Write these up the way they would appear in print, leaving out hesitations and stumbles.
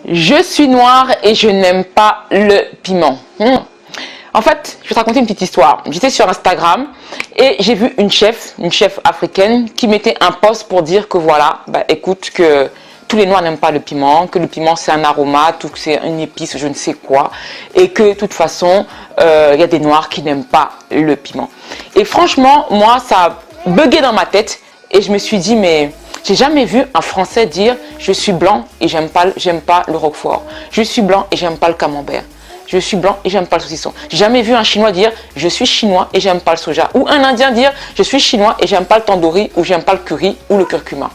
Je suis noire et je n'aime pas le piment. En fait, je vais te raconter une petite histoire. J'étais sur Instagram et j'ai vu une chef africaine qui mettait un post pour dire que voilà, écoute, que tous les noirs n'aiment pas le piment, que le piment c'est un aromate ou que c'est une épice ou je ne sais quoi, et que de toute façon, il y a des noirs qui n'aiment pas le piment. Et franchement, moi, ça a bugué dans ma tête et je me suis dit, mais j'ai jamais vu un Français dire je suis blanc et j'aime pas le roquefort. Je suis blanc et j'aime pas le camembert. Je suis blanc et j'aime pas le saucisson. J'ai jamais vu un Chinois dire je suis chinois et j'aime pas le soja. Ou un Indien dire je suis chinois et j'aime pas le tandoori ou j'aime pas le curry ou le curcuma.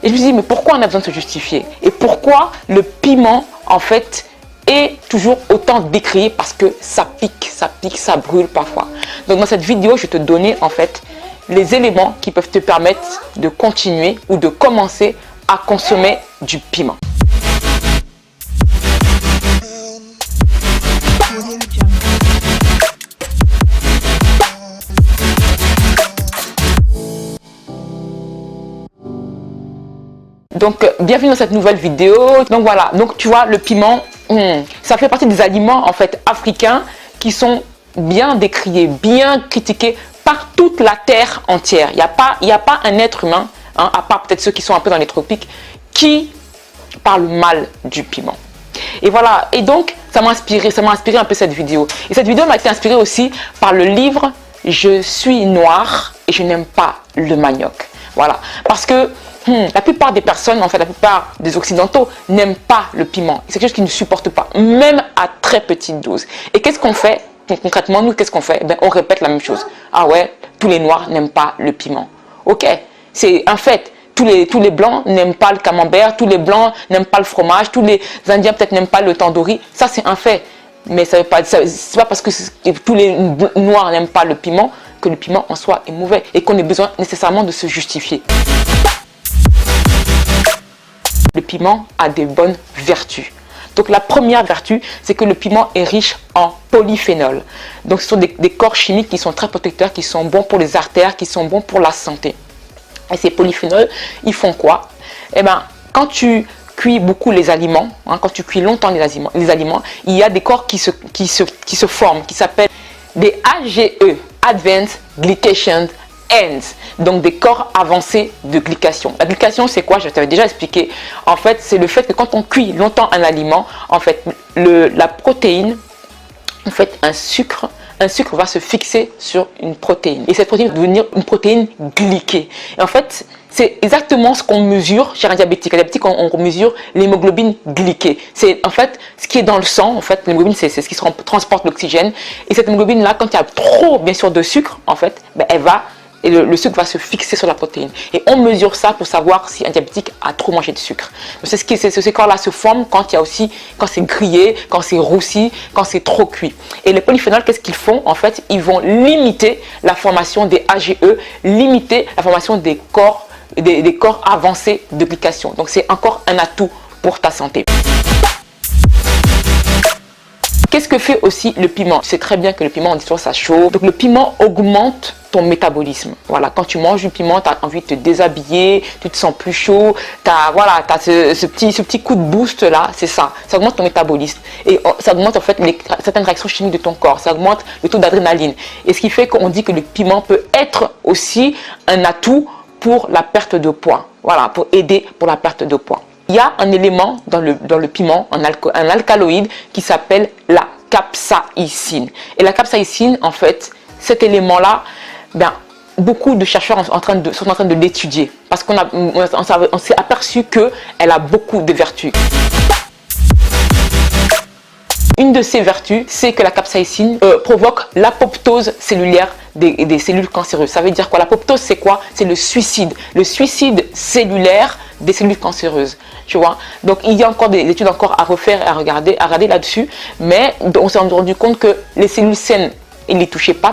Et je me suis dit mais pourquoi on a besoin de se justifier? Et pourquoi le piment en fait est toujours autant décrié? Parce que ça pique, ça brûle parfois. Donc dans cette vidéo je vais te donner en fait les éléments qui peuvent te permettre de continuer ou de commencer à consommer du piment. Donc bienvenue dans cette nouvelle vidéo. Donc voilà, donc tu vois le piment, ça fait partie des aliments en fait africains qui sont bien décriés, bien critiqués par toute la terre entière. Il n'y a pas un être humain, hein, à part peut-être ceux qui sont un peu dans les tropiques, qui parle mal du piment. Et voilà, et donc ça m'a inspiré un peu cette vidéo. Et cette vidéo m'a été inspirée aussi par le livre « Je suis noire et je n'aime pas le manioc ». Voilà, parce que la plupart des personnes, en fait, la plupart des occidentaux n'aiment pas le piment. C'est quelque chose qu'ils ne supportent pas, même à très petite dose. Et qu'est-ce qu'on fait? Concrètement, nous, qu'est-ce qu'on fait? On répète la même chose. Ah ouais, tous les noirs n'aiment pas le piment. Ok, c'est un fait. Tous les blancs n'aiment pas le camembert, tous les blancs n'aiment pas le fromage, tous les indiens peut-être n'aiment pas le tandoori. Ça, c'est un fait. Mais c'est pas parce que tous les noirs n'aiment pas le piment que le piment en soi est mauvais et qu'on ait besoin nécessairement de se justifier. Le piment a des bonnes vertus. Donc la première vertu, c'est que le piment est riche en polyphénol. Donc ce sont des corps chimiques qui sont très protecteurs, qui sont bons pour les artères, qui sont bons pour la santé. Et ces polyphénols, ils font quoi? Eh bien, quand tu cuis beaucoup les aliments, hein, quand tu cuis longtemps les aliments, il y a des corps qui se forment, qui s'appellent des AGE, Advanced Glycation Ends, donc des corps avancés de glycation. La glycation, c'est quoi? Je t'avais déjà expliqué. En fait, c'est le fait que quand on cuit longtemps un aliment, en fait, la protéine, en fait, un sucre va se fixer sur une protéine. Et cette protéine va devenir une protéine glyquée. Et en fait, c'est exactement ce qu'on mesure chez un diabétique. Un diabétique, on mesure l'hémoglobine glyquée. C'est en fait ce qui est dans le sang. En fait, l'hémoglobine, c'est ce qui transporte l'oxygène. Et cette hémoglobine-là, quand il y a trop, bien sûr, de sucre, en fait, et le sucre va se fixer sur la protéine. Et on mesure ça pour savoir si un diabétique a trop mangé de sucre. Ces corps-là se forment quand c'est grillé, quand c'est roussi, quand c'est trop cuit. Et les polyphénols, qu'est-ce qu'ils font? En fait, ils vont limiter la formation des AGE, limiter la formation des corps avancés de glycation. Donc c'est encore un atout pour ta santé. Qu'est-ce que fait aussi le piment? Tu sais très bien que le piment, on dit souvent ça chauffe. Donc le piment augmente ton métabolisme. Voilà, quand tu manges du piment, tu as envie de te déshabiller, tu te sens plus chaud, tu as ce petit coup de boost là, c'est ça. Ça augmente ton métabolisme et ça augmente en fait certaines réactions chimiques de ton corps, ça augmente le taux d'adrénaline. Et ce qui fait qu'on dit que le piment peut être aussi un atout pour la perte de poids. Voilà, pour aider pour la perte de poids. Il y a un élément dans le piment, un alcaloïde qui s'appelle la capsaïcine. Et la capsaïcine, en fait, cet élément-là, beaucoup de chercheurs sont en train de l'étudier parce qu'on s'est aperçu qu'elle a beaucoup de vertus. Une de ses vertus, c'est que la capsaïcine provoque l'apoptose cellulaire des cellules cancéreuses. Ça veut dire quoi? L'apoptose, c'est quoi? C'est le suicide cellulaire des cellules cancéreuses. Tu vois? Donc il y a encore des études à refaire et à regarder là-dessus, mais on s'est rendu compte que les cellules saines, ils ne les touchaient pas,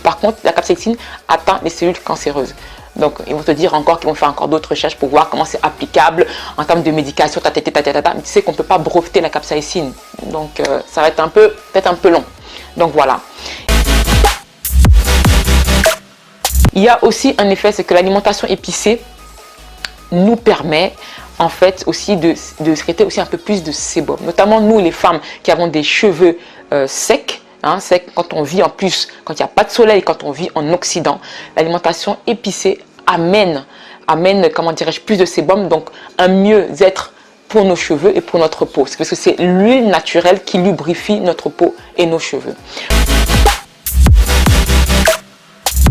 par contre la capsaïcine atteint les cellules cancéreuses. Donc ils vont te dire encore qu'ils vont faire encore d'autres recherches pour voir comment c'est applicable en termes de médication, mais tu sais qu'on ne peut pas breveter la capsaïcine, donc ça va être peut-être un peu long. Donc voilà. Il y a aussi un effet, c'est que l'alimentation épicée nous permet en fait aussi de sécréter aussi un peu plus de sébum. Notamment nous les femmes qui avons des cheveux secs, secs quand on vit en plus, quand il n'y a pas de soleil, quand on vit en Occident, l'alimentation épicée amène, comment dirais-je, plus de sébum, donc un mieux-être pour nos cheveux et pour notre peau. C'est parce que c'est l'huile naturelle qui lubrifie notre peau et nos cheveux.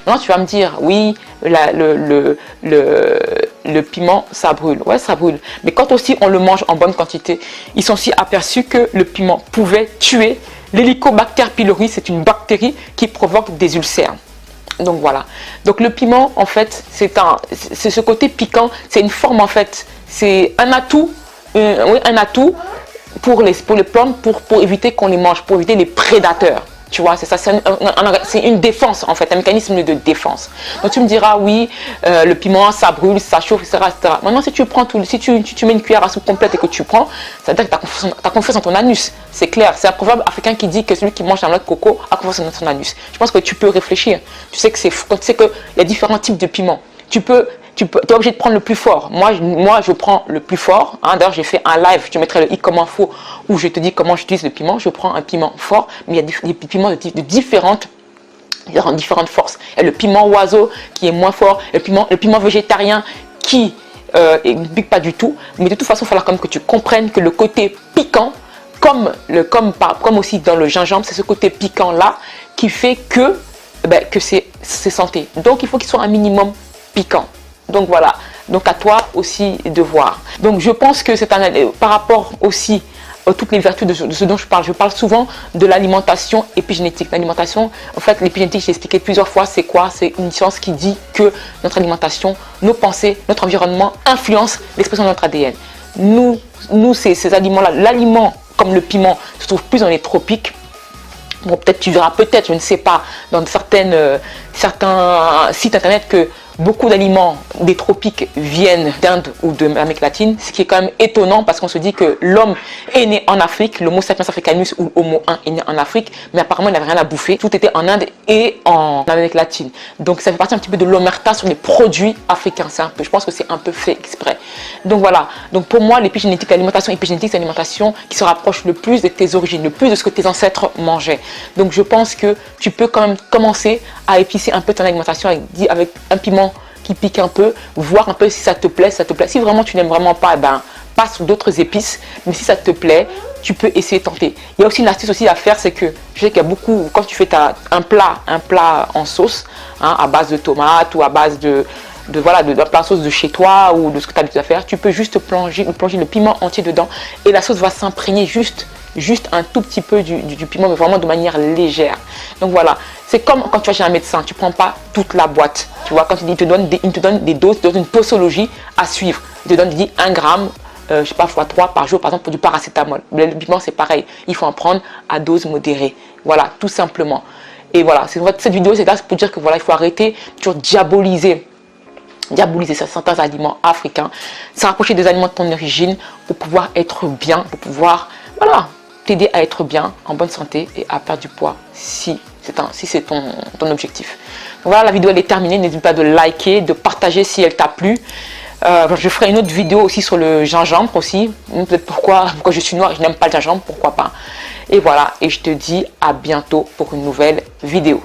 Maintenant, tu vas me dire, oui, le piment, ça brûle. Ouais, ça brûle. Mais quand aussi on le mange en bonne quantité, ils sont aussi aperçus que le piment pouvait tuer l'Helicobacter pylori. C'est une bactérie qui provoque des ulcères. Donc voilà. Donc le piment, en fait, c'est ce côté piquant. C'est une forme, en fait, c'est un atout. Un atout pour les plantes pour éviter qu'on les mange, pour éviter les prédateurs. Tu vois, c'est ça, c'est une défense en fait, un mécanisme de défense. Donc tu me diras, oui, le piment, ça brûle, ça chauffe, etc. etc. Maintenant, si tu prends si tu mets une cuillère à soupe complète et que tu prends, ça veut dire que tu as confiance en ton anus. C'est clair, c'est un proverbe africain qui dit que celui qui mange un noix de coco a confiance en son anus. Je pense que tu peux réfléchir. Tu sais qu'il y a différents types de piments. Tu es obligé de prendre le plus fort. Moi, je prends le plus fort. D'ailleurs, j'ai fait un live, je te mettrai le i comme info, où je te dis comment j'utilise le piment. Je prends un piment fort, mais il y a des piments de différentes forces. Il y a le piment oiseau qui est moins fort, le piment végétarien qui ne pique pas du tout. Mais de toute façon, il va falloir quand même que tu comprennes que le côté piquant, comme aussi dans le gingembre, c'est ce côté piquant-là qui fait que c'est santé. Donc, il faut qu'il soit un minimum piquant. Donc voilà, donc à toi aussi de voir. Donc je pense que c'est par rapport aussi à toutes les vertus de ce dont je parle souvent de l'alimentation épigénétique. L'alimentation, en fait, l'épigénétique, j'ai expliqué plusieurs fois, c'est quoi? C'est une science qui dit que notre alimentation, nos pensées, notre environnement influencent l'expression de notre ADN. Nous ces aliments-là, l'aliment comme le piment se trouve plus dans les tropiques. Bon, peut-être tu verras, je ne sais pas, dans certains sites internet que beaucoup d'aliments des tropiques viennent d'Inde ou de l'Amérique latine, ce qui est quand même étonnant parce qu'on se dit que l'homme est né en Afrique, l'Homo sapiens africanus ou Homo 1 est né en Afrique, mais apparemment il n'avait rien à bouffer. Tout était en Inde et en Amérique latine. Donc ça fait partie un petit peu de l'omerta sur les produits africains. Je pense que c'est un peu fait exprès. Donc voilà. Donc pour moi, l'épigénétique, l'alimentation épigénétique, c'est l'alimentation qui se rapproche le plus de tes origines, le plus de ce que tes ancêtres mangeaient. Donc je pense que tu peux quand même commencer à épicer un peu ton alimentation avec un piment qui pique un peu, voir un peu si ça te plaît, Si vraiment tu n'aimes vraiment pas, passe sur d'autres épices. Mais si ça te plaît, tu peux essayer de tenter. Il y a aussi une astuce aussi à faire, c'est que je sais qu'il y a beaucoup, quand tu fais un plat en sauce, à base de tomates ou à base de la plat sauce de chez toi ou de ce que tu as l'habitude à faire, tu peux juste plonger le piment entier dedans et la sauce va s'imprégner juste un tout petit peu du piment, mais vraiment de manière légère. Donc voilà, c'est comme quand tu vas chez un médecin, tu ne prends pas toute la boîte. Tu vois, quand il te donne des doses, il te donne une posologie à suivre. Il te donne 1 gramme, je sais pas, fois 3 par jour, par exemple, pour du paracétamol. Le piment, c'est pareil, il faut en prendre à dose modérée. Voilà, tout simplement. Et voilà, cette vidéo, c'est là pour dire que voilà, il faut arrêter de diaboliser certains aliments africains, se rapprocher des aliments de ton origine pour pouvoir être bien, pour pouvoir, t'aider à être bien, en bonne santé et à perdre du poids si c'est ton objectif. Donc voilà, la vidéo elle est terminée. N'hésite pas de liker, de partager si elle t'a plu. Je ferai une autre vidéo aussi sur le gingembre aussi. Peut-être pourquoi je suis noire et je n'aime pas le gingembre, pourquoi pas. Et voilà, et je te dis à bientôt pour une nouvelle vidéo.